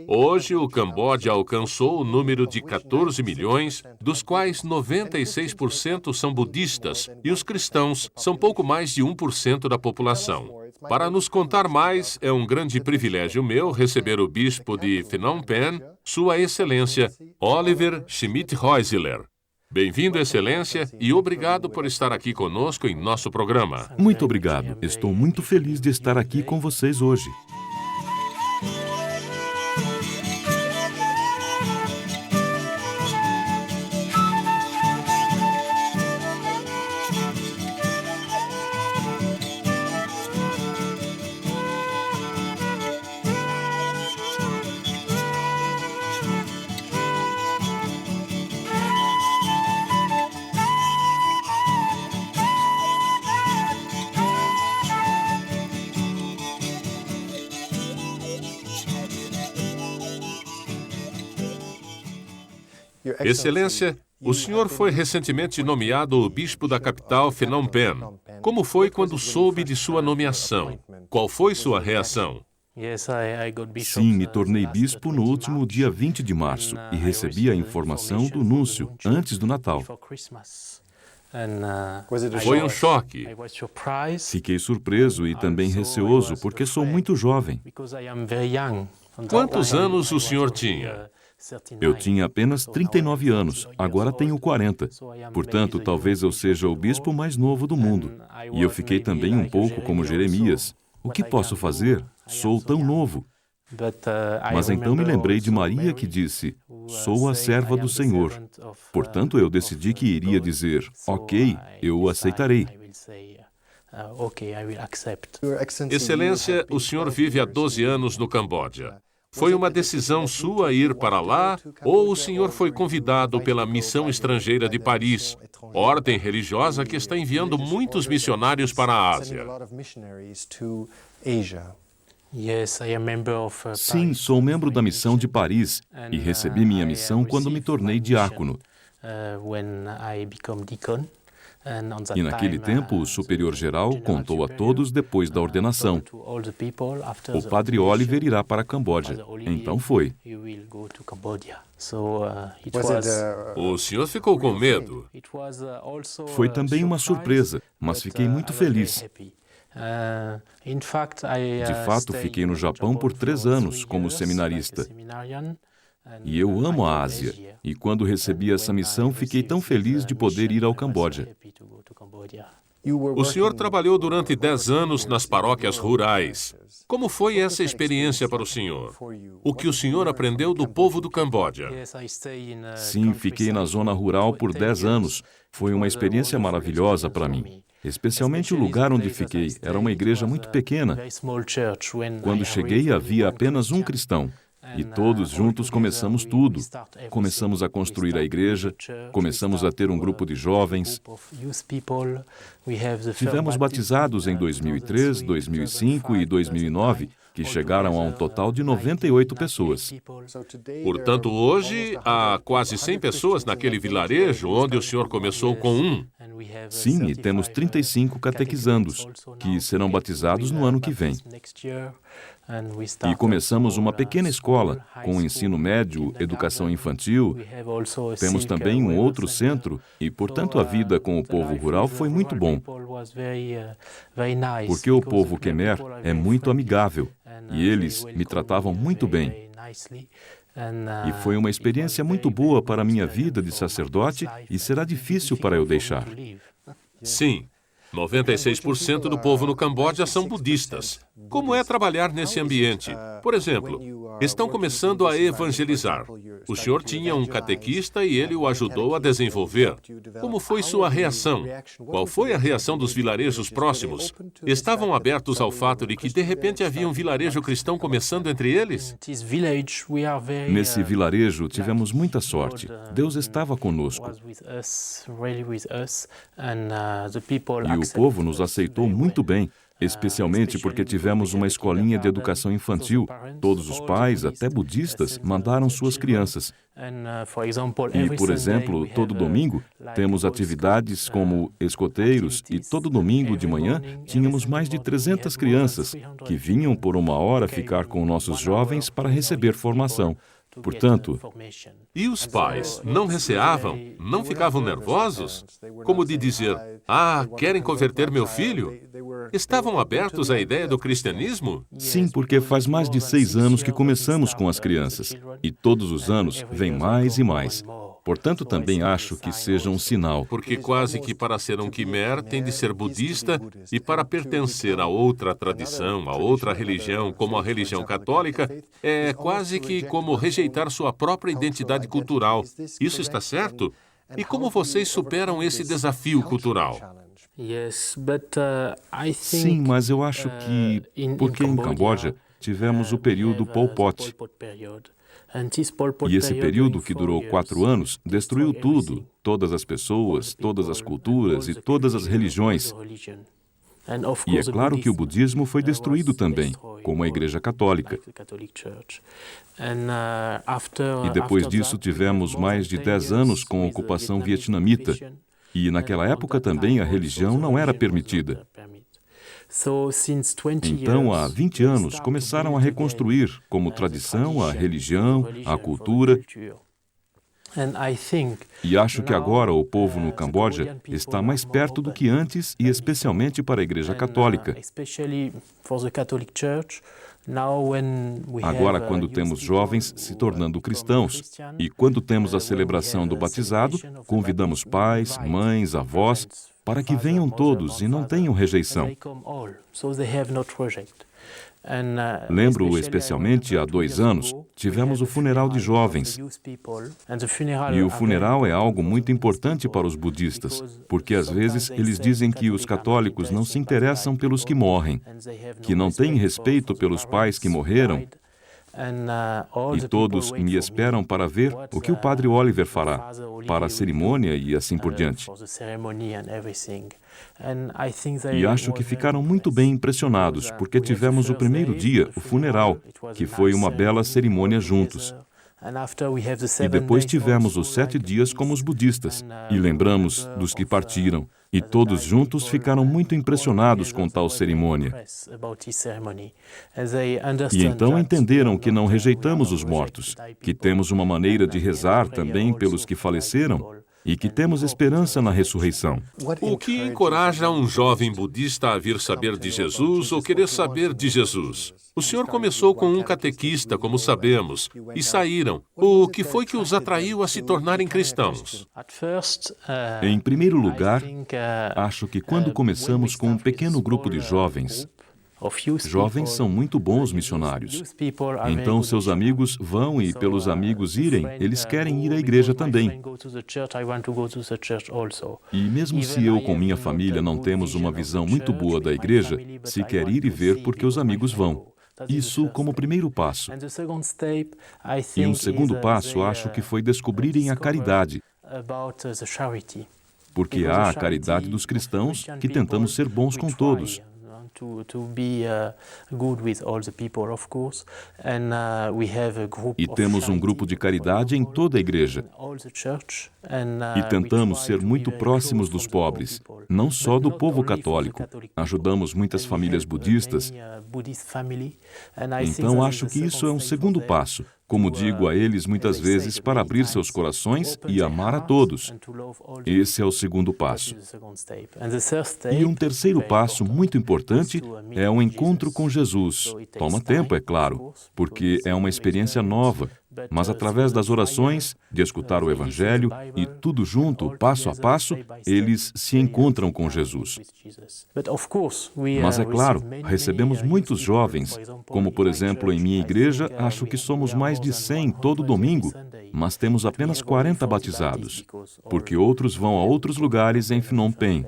Hoje, o Camboja alcançou o número de 14 milhões, dos quais 96% são budistas e os cristãos são pouco mais de 1% da população. Para nos contar mais, é um grande privilégio meu receber o bispo de Phnom Penh, Sua Excelência Oliver Schmidt-Häusler. Bem-vindo, Excelência, e obrigado por estar aqui conosco em nosso programa. Muito obrigado. Estou muito feliz de estar aqui com vocês hoje. Excelência, o senhor foi recentemente nomeado o bispo da capital Phnom Penh. Como foi quando soube de sua nomeação? Qual foi sua reação? Sim, me tornei bispo no último dia 20 de março e recebi a informação do núncio antes do Natal. Foi um choque. Fiquei surpreso e também receoso porque sou muito jovem. Quantos anos o senhor tinha? Eu tinha apenas 39 anos, agora tenho 40. Portanto, talvez eu seja o bispo mais novo do mundo. E eu fiquei também um pouco como Jeremias. O que posso fazer? Sou tão novo. Mas então me lembrei de Maria que disse, sou a serva do Senhor. Portanto, eu decidi que iria dizer, ok, eu o aceitarei. Excelência, o senhor vive há 12 anos no Camboja. Foi uma decisão sua ir para lá ou o senhor foi convidado pela Missão Estrangeira de Paris, ordem religiosa que está enviando muitos missionários para a Ásia? Sim, sou membro da Missão de Paris e recebi minha missão quando me tornei diácono. E naquele tempo, o superior-geral contou a todos depois da ordenação. O padre Oliver irá para Camboja. Então foi. O senhor ficou com medo? Foi também uma surpresa, mas fiquei muito feliz. De fato, fiquei no Japão por 3 anos como seminarista. E eu amo a Ásia. E quando recebi essa missão, fiquei tão feliz de poder ir ao Camboja. O senhor trabalhou durante 10 anos nas paróquias rurais. Como foi essa experiência para o senhor? O que o senhor aprendeu do povo do Camboja? Sim, fiquei na zona rural por 10 anos. Foi uma experiência maravilhosa para mim. Especialmente o lugar onde fiquei. Era uma igreja muito pequena. Quando cheguei, havia apenas um cristão. E todos juntos começamos tudo. Começamos a construir a igreja, começamos a ter um grupo de jovens. Tivemos batizados em 2003, 2005 e 2009, que chegaram a um total de 98 pessoas. Portanto, hoje, há quase 100 pessoas naquele vilarejo onde o senhor começou com um. Sim, e temos 35 catequizandos, que serão batizados no ano que vem. E começamos uma pequena escola, com ensino médio, educação infantil. Temos também um outro centro, e, portanto, a vida com o povo rural foi muito bom. Porque o povo Khmer é muito amigável, e eles me tratavam muito bem. E foi uma experiência muito boa para a minha vida de sacerdote, e será difícil para eu deixar. Sim. 96% do povo no Camboja são budistas. Como é trabalhar nesse ambiente? Por exemplo, estão começando a evangelizar. O senhor tinha um catequista e ele o ajudou a desenvolver. Como foi sua reação? Qual foi a reação dos vilarejos próximos? Estavam abertos ao fato de que, de repente, havia um vilarejo cristão começando entre eles? Nesse vilarejo, tivemos muita sorte. Deus estava conosco. E o povo nos aceitou muito bem. especialmente porque tivemos uma escolinha de educação infantil. Todos os pais, até budistas, mandaram suas crianças. E, por exemplo, todo domingo, temos atividades como escoteiros e todo domingo de manhã tínhamos mais de 300 crianças que vinham por 1 hora ficar com nossos jovens para receber formação. Portanto, E os pais não receavam? Não ficavam nervosos? Como de dizer, querem converter meu filho? Estavam abertos à ideia do cristianismo? sim, porque faz mais de 6 anos que começamos com as crianças, e todos os anos vem mais e mais. Portanto, também acho que seja um sinal. Porque quase que para ser um quimer tem de ser budista e para pertencer a outra tradição, a outra religião, como a religião católica, é quase que como rejeitar sua própria identidade cultural. Isso está certo? E como vocês superam esse desafio cultural? Sim, mas eu acho que, porque em Camboja tivemos o período Pol Pot, e esse período, que durou 4 anos, destruiu tudo, todas as pessoas, todas as culturas e todas as religiões. E é claro que o budismo foi destruído também, como a Igreja Católica. E depois disso tivemos mais de 10 anos com a ocupação vietnamita. E naquela época também a religião não era permitida. Então, há 20 anos, começaram a reconstruir, como tradição, a religião, a cultura. E acho que agora o povo no Camboja está mais perto do que antes, e especialmente para a Igreja Católica. Agora, quando temos jovens se tornando cristãos, e quando temos a celebração do batizado, convidamos pais, mães, avós, para que venham todos e não tenham rejeição. Lembro especialmente há 2 anos, tivemos o funeral de jovens. E o funeral é algo muito importante para os budistas, porque às vezes eles dizem que os católicos não se interessam pelos que morrem, que não têm respeito pelos pais que morreram. E todos me esperam para ver o que o padre Oliver fará, para a cerimônia e assim por diante. E acho que ficaram muito bem impressionados, porque tivemos o primeiro dia, o funeral, que foi uma bela cerimônia juntos. E depois tivemos os 7 dias como os budistas, e lembramos dos que partiram. E todos juntos ficaram muito impressionados com tal cerimônia. E então entenderam que não rejeitamos os mortos, que temos uma maneira de rezar também pelos que faleceram, e que temos esperança na ressurreição. O que encoraja um jovem budista a vir saber de Jesus ou querer saber de Jesus? O senhor começou com um catequista, como sabemos, e saíram. O que foi que os atraiu a se tornarem cristãos? Em primeiro lugar, acho que quando começamos com um pequeno grupo de jovens são muito bons missionários. Então, seus amigos vão e, pelos amigos irem, eles querem ir à igreja também. E mesmo se eu com minha família não temos uma visão muito boa da igreja, se quer ir e ver porque os amigos vão. Isso como primeiro passo. E um segundo passo, acho que foi descobrirem a caridade. Porque há a caridade dos cristãos, que tentamos ser bons com todos. E temos um grupo de caridade em toda a igreja. E tentamos ser muito próximos dos pobres, não só do povo católico. Ajudamos muitas famílias budistas. Então acho que isso é um segundo passo. Como digo a eles muitas vezes, para abrir seus corações e amar a todos. Esse é o segundo passo. E um terceiro passo muito importante é o encontro com Jesus. Toma tempo, é claro, porque é uma experiência nova. Mas através das orações, de escutar o Evangelho e tudo junto, passo a passo, eles se encontram com Jesus. Mas é claro, recebemos muitos jovens, como por exemplo em minha igreja, acho que somos mais de 100 todo domingo, mas temos apenas 40 batizados, porque outros vão a outros lugares em Phnom Penh.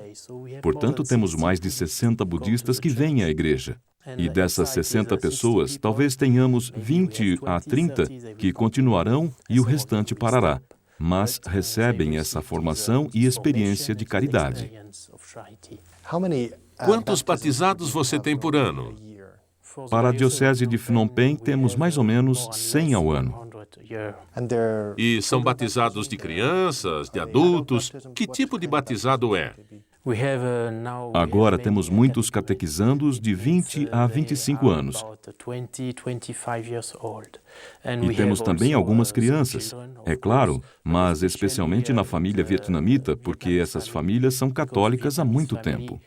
Portanto, temos mais de 60 budistas que vêm à igreja. E dessas 60 pessoas, talvez tenhamos 20 a 30 que continuarão e o restante parará, mas recebem essa formação e experiência de caridade. Quantos batizados você tem por ano? Para a Diocese de Phnom Penh, temos mais ou menos 100 ao ano. E são batizados de crianças, de adultos? Que tipo de batizado é? Agora temos muitos catequizandos de 20 a 25 anos. E temos também algumas crianças, é claro, mas especialmente na família vietnamita, porque essas famílias são católicas há muito tempo.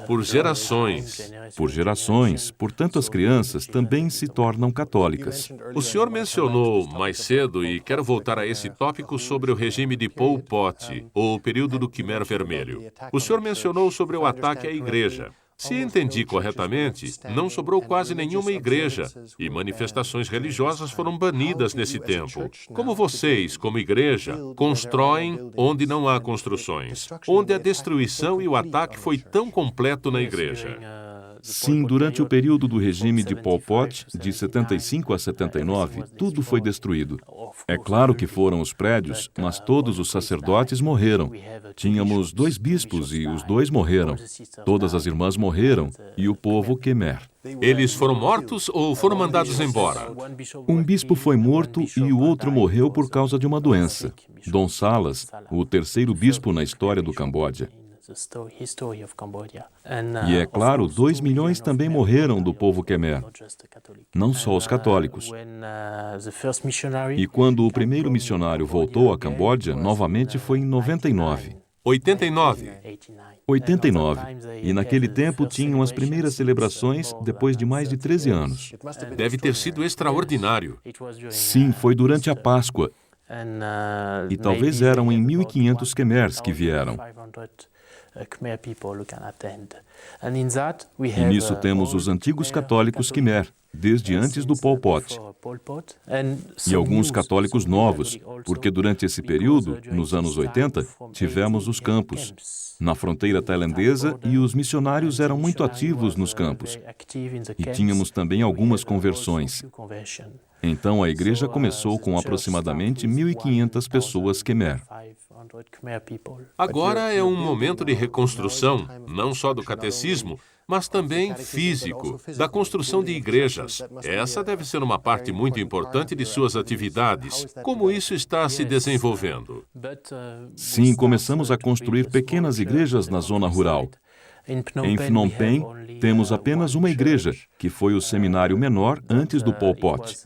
Por gerações. Por gerações, portanto as crianças também se tornam católicas. O senhor mencionou mais cedo, e quero voltar a esse tópico sobre o regime de Pol Pot, ou o período do Khmer Vermelho. O senhor mencionou sobre o ataque à igreja. Se entendi corretamente, não sobrou quase nenhuma igreja e manifestações religiosas foram banidas nesse tempo. Como vocês, como igreja, constroem onde não há construções, onde a destruição e o ataque foi tão completo na igreja? Sim, durante o período do regime de Pol Pot, de 75 a 79, tudo foi destruído. É claro que foram os prédios, mas todos os sacerdotes morreram. Tínhamos 2 bispos e os 2 morreram. Todas as irmãs morreram e o povo Khmer. Eles foram mortos ou foram mandados embora? Um bispo foi morto e o outro morreu por causa de uma doença. Dom Salas, o 3º bispo na história do Camboja. E é claro, 2 milhões também morreram do povo Khmer, não só os católicos. E quando o primeiro missionário voltou a Camboja, novamente foi em 99. 89. 89. E naquele tempo tinham as primeiras celebrações depois de mais de 13 anos. Deve ter sido extraordinário. Sim, foi durante a Páscoa. E talvez eram em 1.500 Khmers que vieram. E nisso temos os antigos católicos Khmer, desde antes do Pol Pot. E alguns católicos novos, porque durante esse período, nos anos 80, tivemos os campos na fronteira tailandesa e os missionários eram muito ativos nos campos. E tínhamos também algumas conversões. Então a igreja começou com aproximadamente 1.500 pessoas Khmer. Agora é um momento de reconstrução, não só do catecismo, mas também físico, da construção de igrejas. Essa deve ser uma parte muito importante de suas atividades. Como isso está se desenvolvendo? Sim, começamos a construir pequenas igrejas na zona rural. Em Phnom Penh, temos apenas uma igreja, que foi o seminário menor antes do Pol Pot.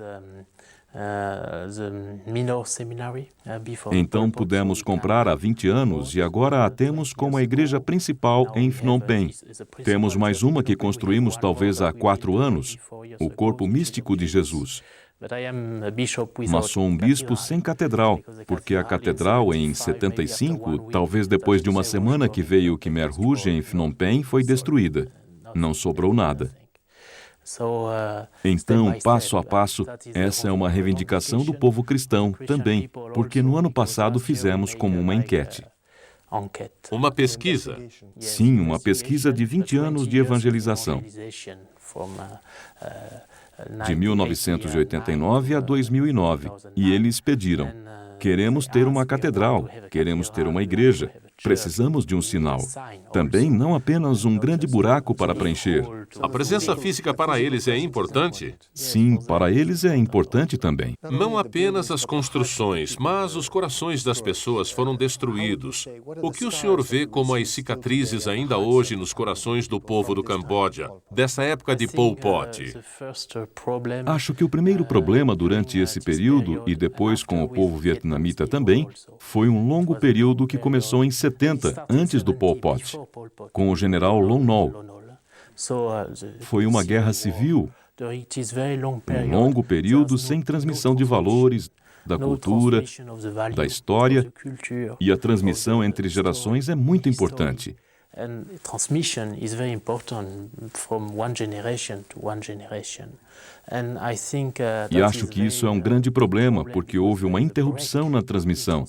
Então pudemos comprar há 20 anos e agora a temos como a igreja principal em Phnom Penh. Temos mais uma que construímos talvez há 4 anos, o Corpo Místico de Jesus. Mas sou um bispo sem catedral, porque a catedral em 75, talvez depois de uma semana que veio o Khmer Rouge em Phnom Penh, foi destruída. Não sobrou nada. Então, passo a passo, essa é uma reivindicação do povo cristão também, porque no ano passado fizemos como uma enquete. Uma pesquisa? Sim, uma pesquisa de 20 anos de evangelização. De 1989 a 2009. E eles pediram: queremos ter uma catedral, queremos ter uma igreja, precisamos de um sinal. Também não apenas um grande buraco para preencher. A presença física para eles é importante? Sim, para eles é importante também. Não apenas as construções, mas os corações das pessoas foram destruídos. O que o senhor vê como as cicatrizes ainda hoje nos corações do povo do Camboja, dessa época de Pol Pot? Acho que o primeiro problema durante esse período, e depois com o povo vietnamita também, foi um longo período que começou em 70, antes do Pol Pot, com o general Lon Nol. Foi uma guerra civil, um longo período sem transmissão de valores, da cultura, da história, e a transmissão entre gerações é muito importante. E acho que isso é um grande problema, porque houve uma interrupção na transmissão.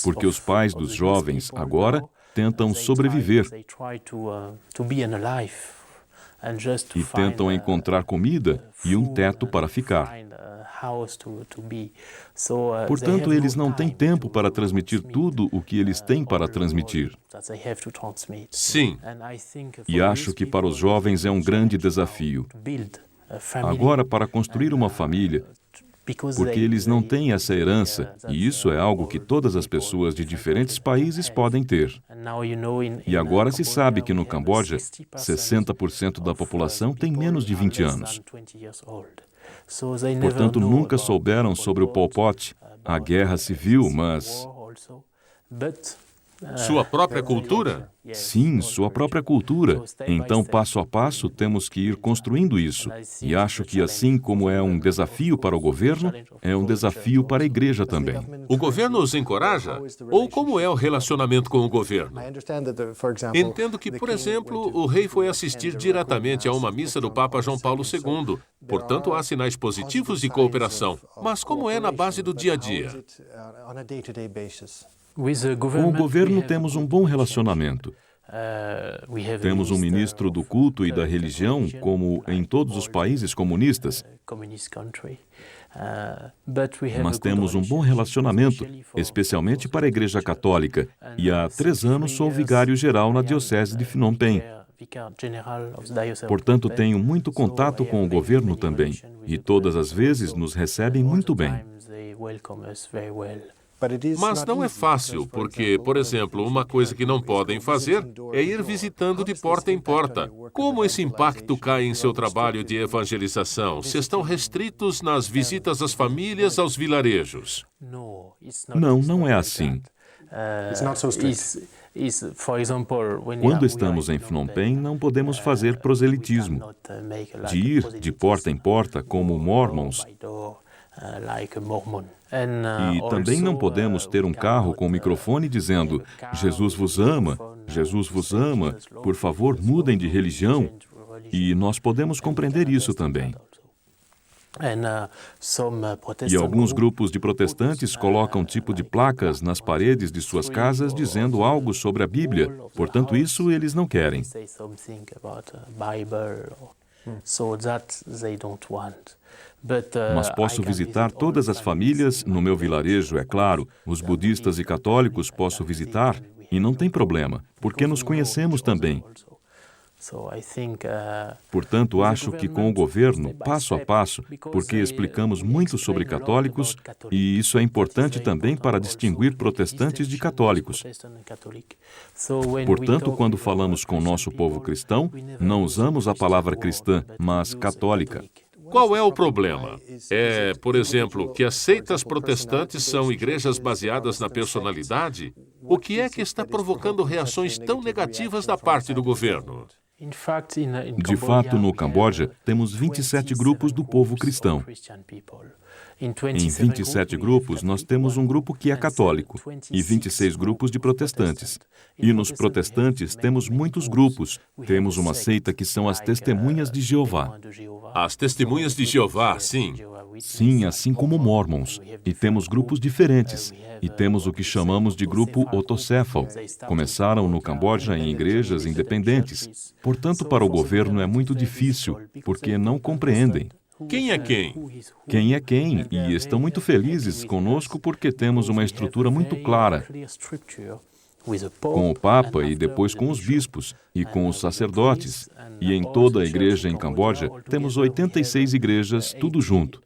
Porque os pais dos jovens, agora, tentam sobreviver e tentam encontrar comida e um teto para ficar. Portanto, eles não têm tempo para transmitir tudo o que eles têm para transmitir. Sim. E acho que para os jovens é um grande desafio. Agora, para construir uma família, porque eles não têm essa herança, e isso é algo que todas as pessoas de diferentes países podem ter. E agora se sabe que no Camboja, 60% da população tem menos de 20 anos. Portanto, nunca souberam sobre o Pol Pot, a guerra civil, mas... Sua própria cultura? Sim, sua própria cultura. Então, passo a passo, temos que ir construindo isso. E acho que assim como é um desafio para o governo, é um desafio para a igreja também. O governo os encoraja? Ou como é o relacionamento com o governo? Entendo que, por exemplo, o rei foi assistir diretamente a uma missa do Papa João Paulo II. Portanto, há sinais positivos de cooperação. Mas como é na base do dia a dia? Com o governo temos um bom relacionamento. Temos um ministro do culto e da religião, como em todos os países comunistas. Mas temos um bom relacionamento, especialmente para a Igreja Católica. E há 3 anos sou vigário-geral na Diocese de Phnom Penh. Portanto, tenho muito contato com o governo também. E todas as vezes nos recebem muito bem. Mas não é fácil, porque, por exemplo, uma coisa que não podem fazer é ir visitando de porta em porta. Como esse impacto cai em seu trabalho de evangelização, se estão restritos nas visitas às famílias, aos vilarejos? Não, não é assim. Quando estamos em Phnom Penh, não podemos fazer proselitismo, de ir de porta em porta como mormons. E também não podemos ter um carro com microfone dizendo Jesus vos ama, por favor mudem de religião. E nós podemos compreender isso também. E alguns grupos de protestantes colocam tipo de placas nas paredes de suas casas dizendo algo sobre a Bíblia. Portanto, isso eles não querem. Mas posso visitar todas as famílias no meu vilarejo, é claro. Os budistas e católicos posso visitar e não tem problema, porque nos conhecemos também. Portanto, acho que com o governo, passo a passo, porque explicamos muito sobre católicos, e isso é importante também para distinguir protestantes de católicos. Portanto, quando falamos com o nosso povo cristão, não usamos a palavra cristã, mas católica. Qual é o problema? É, por exemplo, que as seitas protestantes são igrejas baseadas na personalidade? O que é que está provocando reações tão negativas da parte do governo? De fato, no Camboja, temos 27 grupos do povo cristão. Em 27 grupos, nós temos um grupo que é católico e 26 grupos de protestantes. E nos protestantes temos muitos grupos. Temos uma seita que são as Testemunhas de Jeová. As Testemunhas de Jeová, sim. Sim, assim como mormons. E temos grupos diferentes. E temos o que chamamos de grupo otocéfalo. Começaram no Camboja em igrejas independentes. Portanto, para o governo é muito difícil, porque não compreendem. Quem é quem? Quem é quem? E estão muito felizes conosco porque temos uma estrutura muito clara, com o Papa e depois com os bispos e com os sacerdotes. E em toda a igreja em Camboja, temos 86 igrejas, tudo junto.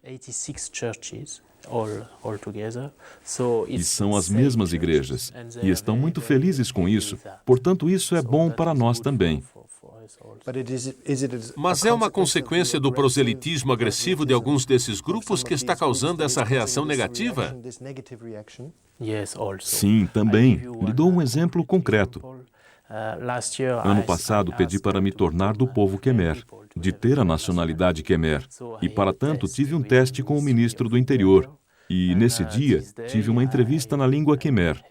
E são as mesmas igrejas. E estão muito felizes com isso. Portanto, isso é bom para nós também. Mas é uma consequência do proselitismo agressivo de alguns desses grupos que está causando essa reação negativa? Sim, também. Lhe dou um exemplo concreto. Ano passado, pedi para me tornar do povo Khmer, de ter a nacionalidade Khmer. E, para tanto, tive um teste com o ministro do Interior. E, nesse dia, tive uma entrevista na língua Khmer.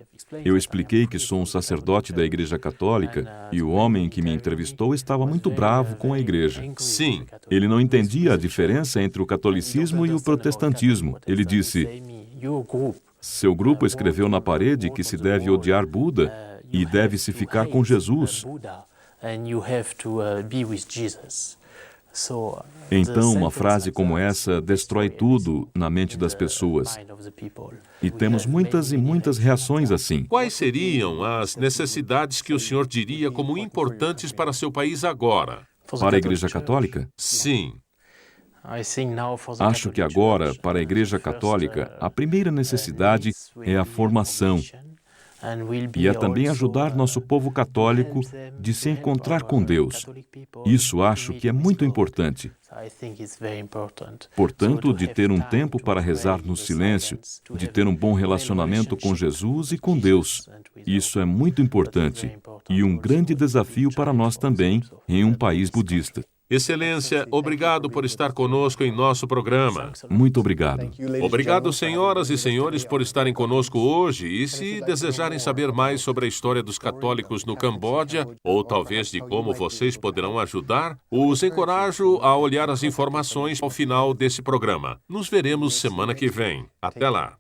Eu expliquei que sou um sacerdote da Igreja Católica e o homem que me entrevistou estava muito bravo com a Igreja. Sim. Ele não entendia a diferença entre o catolicismo e o protestantismo. Ele disse, seu grupo escreveu na parede que se deve odiar Buda e deve-se ficar com Jesus. Então, uma frase como essa destrói tudo na mente das pessoas. E temos muitas e muitas reações assim. Quais seriam as necessidades que o senhor diria como importantes para seu país agora? Para a Igreja Católica? Sim. Acho que agora, para a Igreja Católica, a primeira necessidade é a formação. E é também ajudar nosso povo católico de se encontrar com Deus. Isso acho que é muito importante. Portanto, de ter um tempo para rezar no silêncio, de ter um bom relacionamento com Jesus e com Deus. Isso é muito importante e um grande desafio para nós também, em um país budista. Excelência, obrigado por estar conosco em nosso programa. Muito obrigado. Obrigado, senhoras e senhores, por estarem conosco hoje. E se desejarem saber mais sobre a história dos católicos no Camboja, ou talvez de como vocês poderão ajudar, os encorajo a olhar as informações ao final desse programa. Nos veremos semana que vem. Até lá.